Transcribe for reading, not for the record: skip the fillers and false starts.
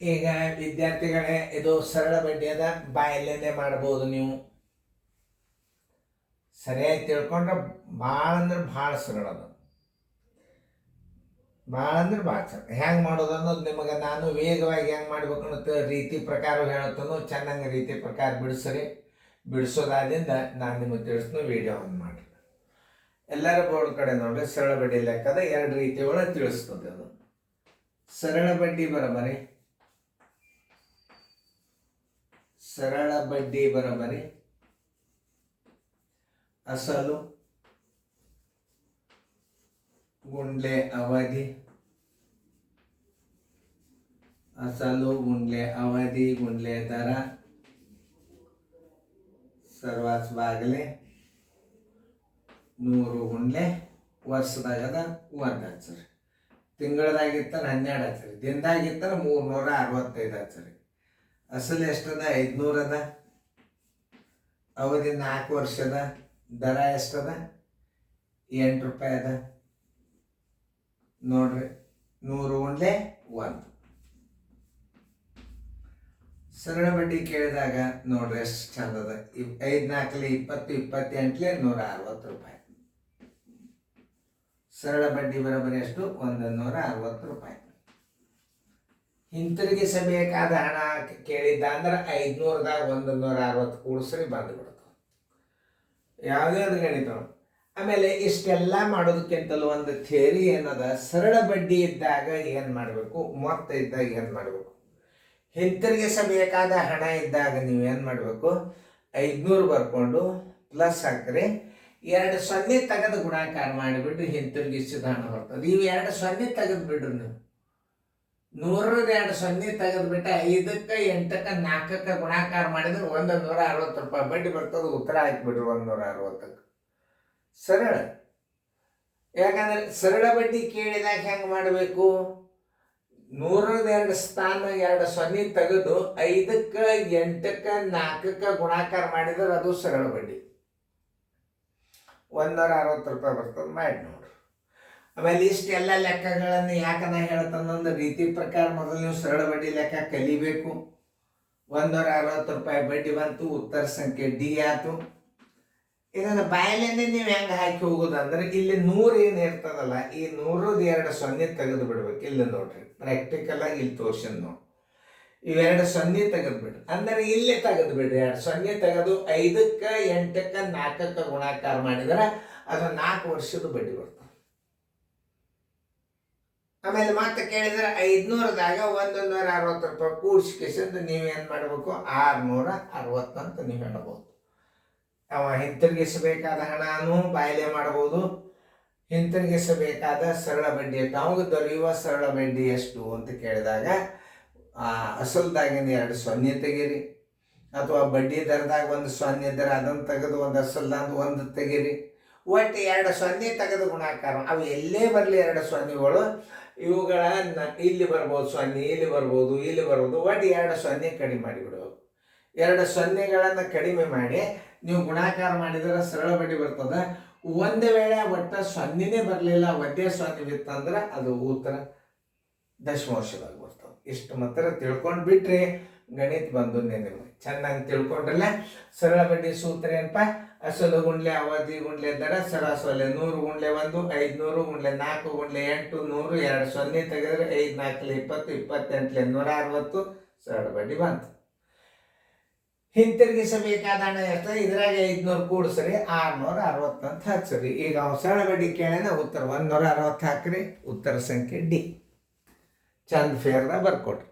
ಈಗ ವಿದ್ಯಾರ್ಥಿಗಳೇ, ಇದು ಸರಳ ಬಡ್ಡಿಯದ ಬಾಯಲ್ಲೇನೆ ಮಾಡ್ಬೋದು. ನೀವು ಸರಿಯಾಗಿ ತಿಳ್ಕೊಂಡ್ರೆ ಭಾಳ ಅಂದ್ರೆ ಭಾಳ ಸರಳ ಅದು. ಭಾಳ ಅಂದ್ರೆ ಭಾಳ ಸರಳ. ಹೆಂಗೆ ಮಾಡೋದು ಅನ್ನೋದು ನಿಮಗೆ ನಾನು ವೇಗವಾಗಿ ಹೆಂಗೆ ಮಾಡ್ಬೇಕು ಅನ್ನೋ ರೀತಿ ಪ್ರಕಾರ ಹೇಳತ್ತನೋ ಚೆನ್ನಾಗಿ ರೀತಿ ಪ್ರಕಾರ ಬಿಡಿಸ್ರಿ. ಬಿಡಿಸೋದಾದಿಂದ ನಾನು ನಿಮಗೆ ತಿಳಿಸ್ನು. ವಿಡಿಯೋ ಆನ್ ಮಾಡಿ ಎಲ್ಲರ ಬೋರ್ಡ್ ಕಡೆ ನೋಡ್ರಿ. ಸರಳ ಬಡ್ಡಿ ಲೆಕ್ಕದ ಎರಡು ರೀತಿ ಒಳಗೆ ತಿಳಿಸ್ತದೆ ಅದು. ಸರಳ ಬಡ್ಡಿ ಬರೋಬರಿ, ಸರಳ ಬಡ್ಡಿ ಬರೋಬರಿ ಅಸಲು ಗುಂಡ್ಲೆ ಅವಧಿ, ಅಸಲು ಗುಂಡ್ಲೆ ಅವಧಿ ಗುಂಡ್ಲೆ ದರ ಸರ್ವಾಸ್ ಬಾಗಲೆ 100 ಗುಂಡ್ಲೆ ವರ್ಷದಾಗದ 1 ಹಚ್ಚರಿ. ತಿಂಗಳದಾಗಿರ್ತಾನೆ 12 ಹಚ್ಚರಿ. ದಿನದಾಗಿರ್ತಾನೆ 365 ಹಚ್ಚರಿ. ಅಸಲು ಎಷ್ಟದ? 500 ಅದ. ಅವಧಿ 4 ವರ್ಷದ. ದರ ಎಷ್ಟದ? 8 ರೂಪಾಯಿ ಅದ. ನೋಡ್ರಿ, 100 ಗುಂಡ್ಲೆ 1. ಸರಳ ಬಡ್ಡಿ ಕೇಳಿದಾಗ ನೋಡ್ರಿ ಎಷ್ಟು ಚಂದ ಅದ. 5 4 20, 28 160 ರೂಪಾಯಿ. ಸರಳ ಬಡ್ಡಿ ಬರೋಬರಿ ಎಷ್ಟು? 160 ರೂಪಾಯಿ. ಹಿಂತಿರುಗಿಸಬೇಕಾದ ಹಣ ಕೇಳಿದ್ದ ಅಂದ್ರೆ 500ದಾಗ 160 ಕೂಡಿಸ್ರಿ ಬಂದ್ಬಿಡ್ತು. ಯಾವುದೇ ಒಂದು ಗಣಿತ. ಆಮೇಲೆ ಇಷ್ಟೆಲ್ಲ ಮಾಡೋದಕ್ಕಿಂತಲೂ ಒಂದು ಥಿಯರಿ ಏನದ, ಸರಳ ಬಡ್ಡಿ ಇದ್ದಾಗ ಏನು ಮಾಡಬೇಕು, ಮೊತ್ತ ಇದ್ದಾಗ ಏನು ಮಾಡಬೇಕು. ಹಿಂತಿರುಗಿಸಬೇಕಾದ ಹಣ ಇದ್ದಾಗ ನೀವು ಏನು ಮಾಡಬೇಕು, 500 ಬರ್ಕೊಂಡು ಪ್ಲಸ್ ಹಾಕ್ರಿ, 2 0 ತೆಗೆದು ಗುಣಾಕಾರ ಮಾಡಿಬಿಟ್ರಿ, ಹಿಂತಿರುಗಿಸಿದ ಹಣ ಬರ್ತದೆ. ಇವು 2 0 ತೆಗೆದು ಬಿಡ್ರಿ. ನೀವು 100 2 0 ತೆಗೆದ್ಬಿಟ್ಟು 5ಕ್ಕೆ 8ಕ್ಕೆ 4ಕ್ಕೆ ಗುಣಾಕಾರ ಮಾಡಿದ್ರೆ 160 ರೂಪಾಯಿ ಬಡ್ಡಿ ಬರ್ತದೆ. ಉತ್ತರ ಹಾಕಿಬಿಡ್ರಿ 160ಕ್ಕೆ. ಸರಳ. ಯಾಕಂದ್ರೆ ಸರಳ ಬಡ್ಡಿ ಕೇಳಿದಾಗ ಹೆಂಗೆ ಮಾಡಬೇಕು, 100 ಸ್ಥಾನ 2 0 ತೆಗೆದು 5ಕ್ಕೆ 8ಕ್ಕೆ 4ಕ್ಕೆ ಗುಣಾಕಾರ ಮಾಡಿದ್ರೆ ಅದು ಸರಳ ಬಡ್ಡಿ 160 ರೂಪಾಯಿ ಬರ್ತದೆ. ಮಾಡಿ ನೋಡ್ರಿ. ಆಮೇಲೆ ಇಷ್ಟೆಲ್ಲ ಲೆಕ್ಕಗಳನ್ನು ಯಾಕನ ಹೇಳ್ತಾನಂದ್ರೆ ರೀತಿ ಪ್ರಕಾರ ಮೊದಲು ನೀವು ಸರಳ ಬಡ್ಡಿ ಲೆಕ್ಕ ಕಲಿಬೇಕು. 160 ರೂಪಾಯಿ ಬಡ್ಡಿ ಬಂತು. ಉತ್ತರ ಸಂಖ್ಯೆ ಡಿ ಆಯ್ತು. ಇದನ್ನು ಬಾಯಲ್ಲೇ ನೀವು ಹೆಂಗೆ ಹಾಕಿ ಹೋಗೋದಂದ್ರೆ, ಇಲ್ಲಿ 100 ಏನು ಇರ್ತದಲ್ಲ, ಈ 100 2 0 ತೆಗೆದು ಬಿಡ್ಬೇಕು. ಇಲ್ಲಿ ನೋಡ್ರಿ, ಪ್ರಾಕ್ಟಿಕಲ್ ಆಗಿ ಇಲ್ಲಿ ತೋರ್ಸನ್ ನೋಡಿ. ಇವೆರಡು 0 ತೆಗೆದು ಬಿಡ್ರಿ. ಅಂದರೆ ಇಲ್ಲೇ ತೆಗೆದು ಬಿಡ್ರಿ. 2 0 ತೆಗೆದು 5ಕ್ಕೆ 8ಕ್ಕೆ 4ಕ್ಕೆ ಗುಣಾಕಾರ ಮಾಡಿದ್ರೆ ಅದು 4 ವರ್ಷದ ಬಡ್ಡಿ ಬರ್ತದೆ. ಆಮೇಲೆ ಮತ್ತೆ ಕೇಳಿದ್ರೆ 500ದಾಗ 160 ರೂಪಾಯಿ ಕೂಡಿಸ್ಕೊಂಡು ನೀವೇನು ಮಾಡಬೇಕು, 660 ಅಂತ ನೀವು ಹೇಳಬಹುದು. ಅವ ಹಿಂತಿರುಗಿಸಬೇಕಾದ ಹಣನೂ ಬಾಯಲೆ ಮಾಡಬಹುದು. ಹಿಂತಿರುಗಿಸಬೇಕಾದ ಸರಳ ಬಡ್ಡಿ ಅವಾಗ ದೊರೆಯುವ ಸರಳ ಬಡ್ಡಿ ಎಷ್ಟು ಅಂತ ಕೇಳಿದಾಗ, ಅಸಲ್ದಾಗಿಂದ 2 0 ತೆಗೀರಿ, ಅಥವಾ ಬಡ್ಡಿ ದರದಾಗ 1 0 ಇದ್ದರೆ ಅದನ್ನು ತೆಗೆದು ಒಂದು ಅಸಲ್ದಾಗ 1 ತೆಗೀರಿ. ಒಟ್ಟು 2 0 ತೆಗೆದು ಗುಣಾಕಾರ. ಅವು ಎಲ್ಲೇ ಬರಲಿ 2 0ಗಳು, ಇವುಗಳನ್ನ ಇಲ್ಲಿ ಬರ್ಬೋದು 0, ಇಲ್ಲಿ ಬರ್ಬೋದು, ಇಲ್ಲಿ ಬರ್ಬೋದು. ಒಟ್ಟು 2 0 ಕಡಿಮೆ ಮಾಡಿಬಿಡಬೇಕು. 2 0ಗಳನ್ನು ಕಡಿಮೆ ಮಾಡಿ ನೀವು ಗುಣಾಕಾರ ಮಾಡಿದ್ರೆ ಸರಳ ಬಡ್ಡಿ ಬರ್ತದೆ. ಒಂದು ವೇಳೆ ಒಟ್ಟು 0ನೇ ಬರಲಿಲ್ಲ, ಒಂದೇ 0 ಬಿತ್ತಂದ್ರೆ ಅದು ಉತ್ತರ ದಶಮಾಂಶದಾಗ ಬರ್ತದೆ. ಇಷ್ಟು ಮಾತ್ರ ತಿಳ್ಕೊಂಡು ಬಿಟ್ರೆ ಗಣಿತ ಬಂದು ನಿಮಗೆ ಚೆನ್ನಾಗಿ ತಿಳ್ಕೊಂಡ್ರಲ್ಲ. ಸರಳ ಬಡ್ಡಿ ಸೂತ್ರ ಏನಪ್ಪ, ಅಸಲು ಗುಂಡ್ಲೆ ಅವಧಿ ಗುಂಡ್ಲೆ ದರ ಸರಾಸರಿ 100 ಗುಂಡ್ಲೆ 1, 500 ಗುಂಡ್ಲೆ 4 ಗುಂಡ್ಲೆ 8, 100 2 0 ತೆಗೆದ್ರೆ 5 4 20, 28 160 ಸರಳ ಬಡ್ಡಿ ಬಂತು. ಹಿಂತಿರುಗಿಸಬೇಕಾದ ಹಣ ಎಷ್ಟು? ಇದ್ರಾಗ 500 ಕೂಡಿಸ್ರಿ, 660 ಅಂತ ಹಚ್ಚ್ರಿ. ಈಗ ಸರಳ ಬಡ್ಡಿ ಕೇಳೇನ ಉತ್ತರ 160 ಹಾಕ್ರಿ. ಉತ್ತರ ಸಂಖ್ಯೆ ಡಿ. ಚಂದ ಫೇರ್ದಾಗ ಬರ್ಕೊಡ್ರಿ.